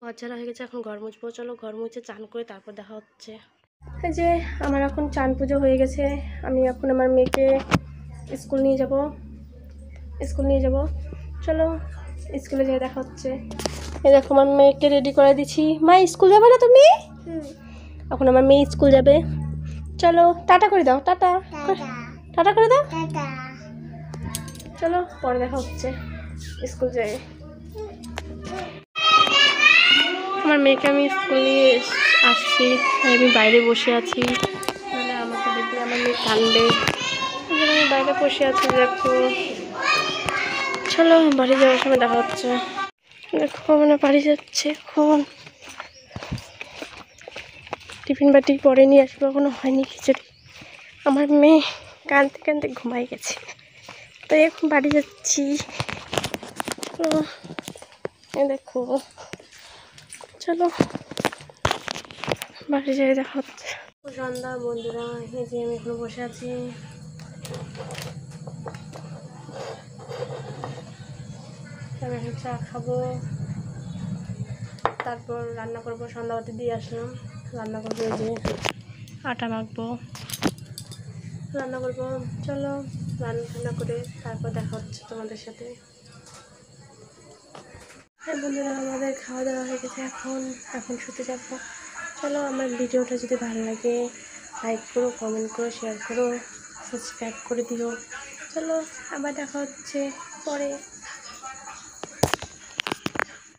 বাচ্চারা হয়ে গেছে, এখন ঘর মুছবো। চলো ঘর মুছে চান করে তারপর দেখা হচ্ছে। এই যে আমার এখন চান পুজো হয়ে গেছে। আমি এখন আমার মেয়েকে স্কুল নিয়ে যাব। চলো স্কুলে যেয়ে দেখা হচ্ছে। এই দেখো আমার মেয়েকে রেডি করে দিচ্ছি। মা স্কুল যাবে না তুমি? এখন আমার মেয়ে স্কুল যাবে। চলো টাটা করে দাও, টাটা টাটা করে দাও। চলো পরে দেখা হচ্ছে স্কুল যাই। আমার মেয়েকে আমি স্কুল নিয়ে আসছি, আমি বাইরে বসে আছি। মানে আমাকে দেখলে আমার মেয়ে কাঁদবে, আমি বাইরে বসে আছি। দেখো চলো বাড়ি যাওয়ার সময় দেখা হচ্ছে। দেখো মানে বাড়ি যাচ্ছে এখন। টিফিন বাটি পরে নিয়ে আসবো, এখনো হয়নি খিচুড়ি। আমার মেয়ে কাঁদতে কাঁদতে ঘুমাই গেছে, তাই এখন বাড়ি যাচ্ছি। দেখো চলো বাড়ি যাই দেখা হচ্ছে। সন্ধ্যা বন্ধুরা, এই যে আমি এখন বসে আছি। আমি এখন চা খাবো, তারপর রান্না করবো। সন্ধ্যাবাতি দিয়ে আসলাম, রান্না করবো। এই যে আটা মাখবো, রান্না করবো। চলো রান্না করে তারপর দেখা হচ্ছে তোমাদের সাথে। হ্যাঁ বন্ধুরা, আমাদের খাওয়া দাওয়া হয়ে গেছে, এখন শুতে যাবো। চলো আমার ভিডিওটা যদি ভালো লাগে লাইক করো, কমেন্ট করো, শেয়ার করো, সাবস্ক্রাইব করে দিও। চলো আবার দেখা হচ্ছে পরে।